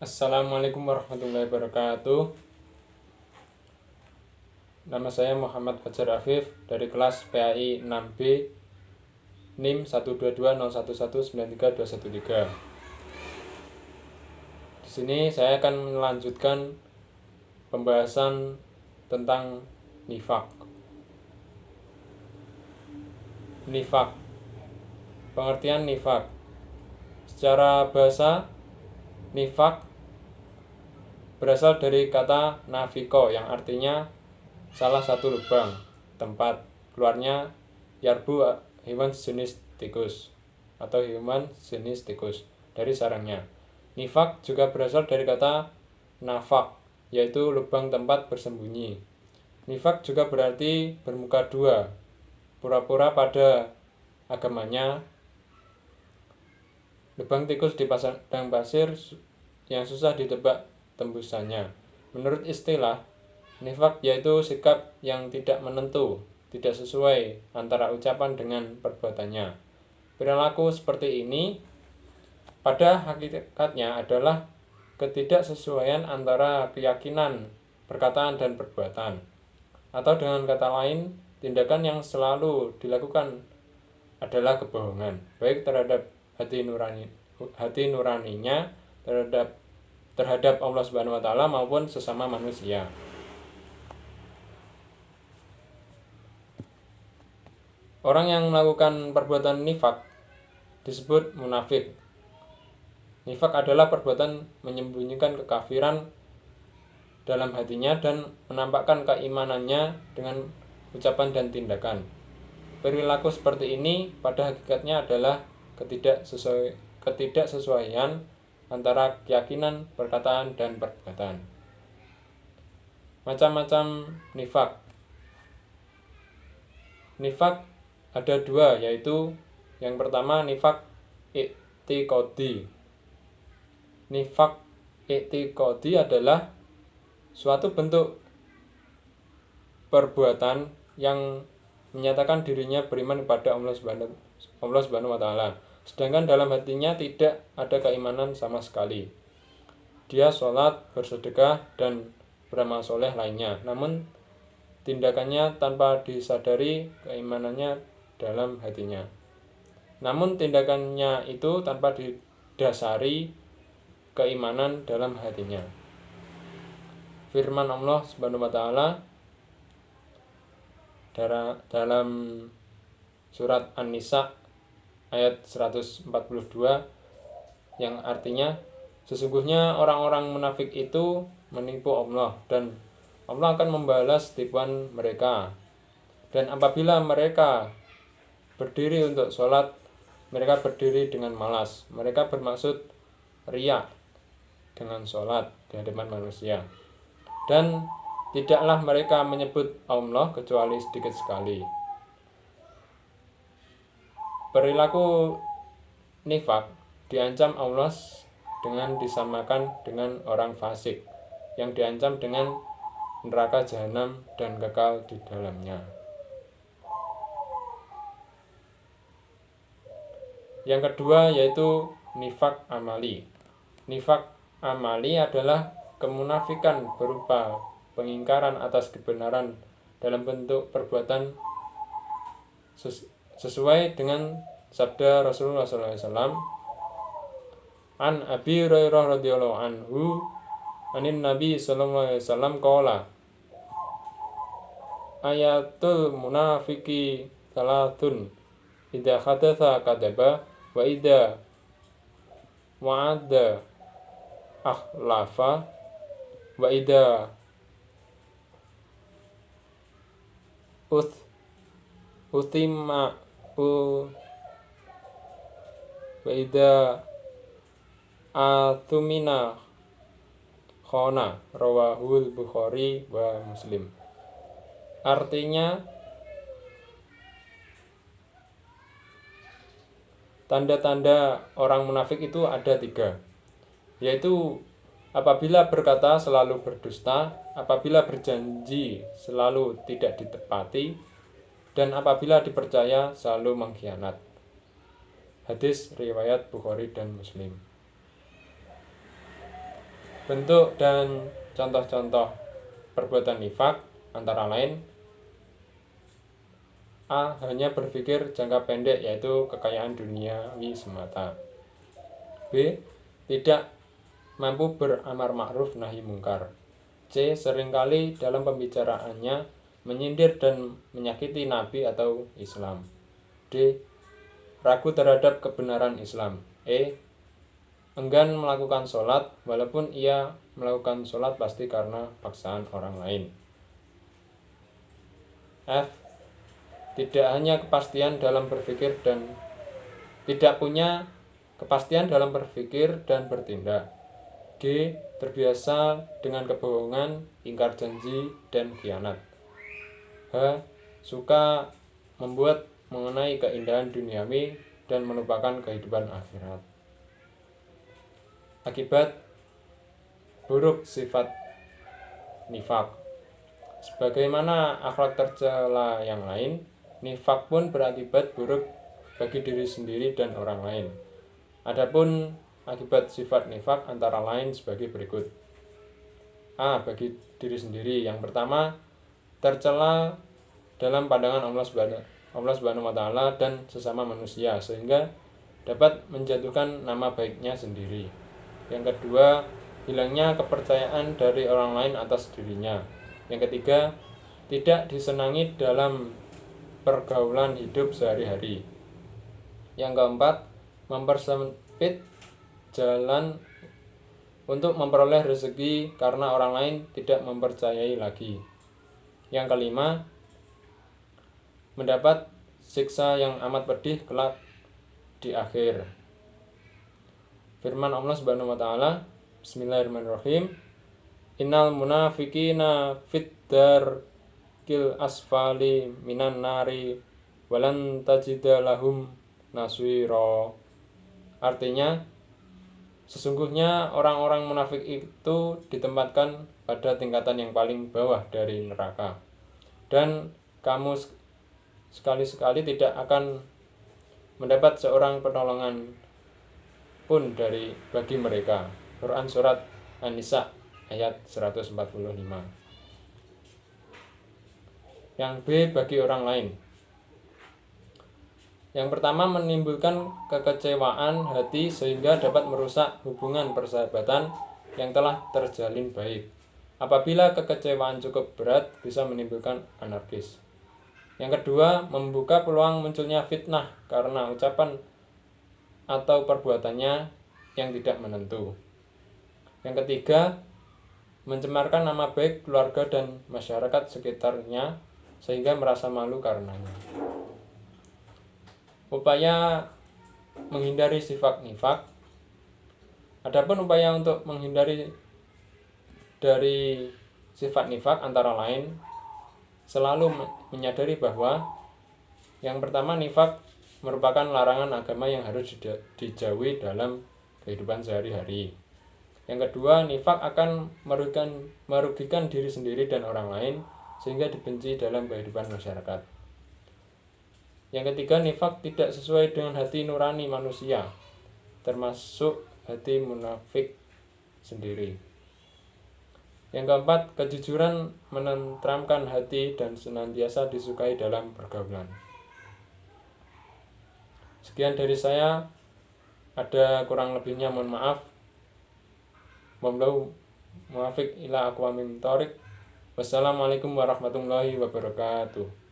Assalamualaikum warahmatullahi wabarakatuh. Nama saya Muhammad Fajar Afif dari kelas PAI 6B NIM 12201193213. Di sini saya akan melanjutkan pembahasan tentang nifak. Nifak. Pengertian nifak. Secara bahasa, nifak berasal dari kata nafiko yang artinya salah satu lubang tempat keluarnya yarbu hewan jenis tikus atau hewan jenis tikus dari sarangnya. Nifak juga berasal dari kata nafak, yaitu lubang tempat bersembunyi. Nifak juga berarti bermuka dua, pura-pura pada agamanya. Lubang tikus di padang pasir yang susah ditebak tembusannya. Menurut istilah, nifak yaitu sikap yang tidak menentu, tidak sesuai antara ucapan dengan perbuatannya. Perilaku seperti ini pada hakikatnya adalah ketidaksesuaian antara keyakinan, perkataan, dan perbuatan. Atau dengan kata lain, tindakan yang selalu dilakukan adalah kebohongan, baik terhadap hati nuraninya terhadap Allah Subhanahu wa taala maupun sesama manusia. Orang yang melakukan perbuatan nifak disebut munafik. Nifak adalah perbuatan menyembunyikan kekafiran dalam hatinya dan menampakkan keimanannya dengan ucapan dan tindakan. Perilaku seperti ini pada hakikatnya adalah ketidaksesuaian antara keyakinan, perkataan, dan perbuatan. Macam-macam nifak. Nifak ada dua, yaitu yang pertama nifak i'tiqadi. Nifak i'tiqadi adalah suatu bentuk perbuatan yang menyatakan dirinya beriman kepada Allah Subhanahu wa taala, sedangkan dalam hatinya tidak ada keimanan sama sekali. Dia sholat, bersedekah, dan beramal soleh lainnya, namun tindakannya tanpa disadari keimanannya dalam hatinya. Namun tindakannya itu tanpa didasari keimanan dalam hatinya. Firman Allah Subhanahu wa taala dalam surat An-Nisa ayat 142 yang artinya, sesungguhnya orang-orang munafik itu menipu Allah dan Allah akan membalas tipuan mereka. Dan apabila mereka berdiri untuk sholat, mereka berdiri dengan malas. Mereka bermaksud riya dengan sholat di hadapan manusia. Dan tidaklah mereka menyebut Allah kecuali sedikit sekali. Perilaku nifak diancam Allah dengan disamakan dengan orang fasik yang diancam dengan neraka jahanam dan kekal di dalamnya. Yang kedua yaitu nifak amali. Nifak amali adalah kemunafikan berupa pengingkaran atas kebenaran dalam bentuk perbuatan sesuai dengan sabda Rasulullah SAW. An Abi Hurairah radhiyallahu anhu anin Nabi sallallahu alaihi wasallam qala ayatul munafiki salatun idza hadatsa kadzaba wa idza wa'ada akhlafa wa idza uthima wa idza atumina khona, rawahul Bukhari wa Muslim. Artinya, tanda-tanda orang munafik itu ada 3, yaitu apabila berkata selalu berdusta, apabila berjanji selalu tidak ditepati, dan apabila dipercaya selalu mengkhianat. Hadis riwayat Bukhari dan Muslim. Bentuk dan contoh-contoh perbuatan nifak antara lain: A. Hanya berpikir jangka pendek, yaitu kekayaan duniawi semata. B. Tidak mampu beramar ma'ruf nahi mungkar. C. Seringkali dalam pembicaraannya menyindir dan menyakiti Nabi atau Islam. D. Ragu terhadap kebenaran Islam. E. Enggan melakukan sholat, walaupun ia melakukan sholat pasti karena paksaan orang lain. F. Tidak hanya kepastian dalam berpikir dan tidak punya kepastian dalam berpikir dan bertindak. G. Terbiasa dengan kebohongan, ingkar janji, dan khianat. H. Suka membuat mengenai keindahan duniawi dan melupakan kehidupan akhirat. Akibat buruk sifat nifak. Sebagaimana akhlak tercela yang lain, nifak pun berakibat buruk bagi diri sendiri dan orang lain. Adapun akibat sifat nifak antara lain sebagai berikut. A. Bagi diri sendiri. Yang pertama, tercela dalam pandangan Allah Subhanahu wa taala dan sesama manusia, sehingga dapat menjatuhkan nama baiknya sendiri. Yang kedua, hilangnya kepercayaan dari orang lain atas dirinya. Yang ketiga, tidak disenangi dalam pergaulan hidup sehari-hari. Yang keempat, mempersempit jalan untuk memperoleh rezeki karena orang lain tidak mempercayai lagi. Yang kelima, mendapat siksa yang amat pedih kelak di akhir. Firman Allah Subhanahu wa taala, Bismillahirrahmanirrahim. Innal munafiqina fit darkil asfali minan nari walan tajida lahum naswira. Artinya, sesungguhnya orang-orang munafik itu ditempatkan pada tingkatan yang paling bawah dari neraka, dan kamu sekali-sekali tidak akan mendapat seorang pertolongan pun bagi mereka. Quran Surat An-Nisa ayat 145. Yang B, bagi orang lain. Yang pertama, menimbulkan kekecewaan hati sehingga dapat merusak hubungan persahabatan yang telah terjalin baik. Apabila kekecewaan cukup berat, bisa menimbulkan anarkis. Yang kedua, membuka peluang munculnya fitnah karena ucapan atau perbuatannya yang tidak menentu. Yang ketiga, mencemarkan nama baik keluarga dan masyarakat sekitarnya sehingga merasa malu karenanya. Upaya menghindari sifat nifak. Adapun upaya untuk menghindari dari sifat nifak antara lain, selalu menyadari bahwa yang pertama, nifak merupakan larangan agama yang harus dijauhi dalam kehidupan sehari-hari. Yang kedua, nifak akan merugikan diri sendiri dan orang lain sehingga dibenci dalam kehidupan masyarakat. Yang ketiga, nifak tidak sesuai dengan hati nurani manusia, termasuk hati munafik sendiri. Yang keempat, kejujuran menenteramkan hati dan senantiasa disukai dalam pergaulan. Sekian dari saya, ada kurang lebihnya mohon maaf. Wallahu muwaffiq ila aqwamit thoriq. Wassalamualaikum warahmatullahi wabarakatuh.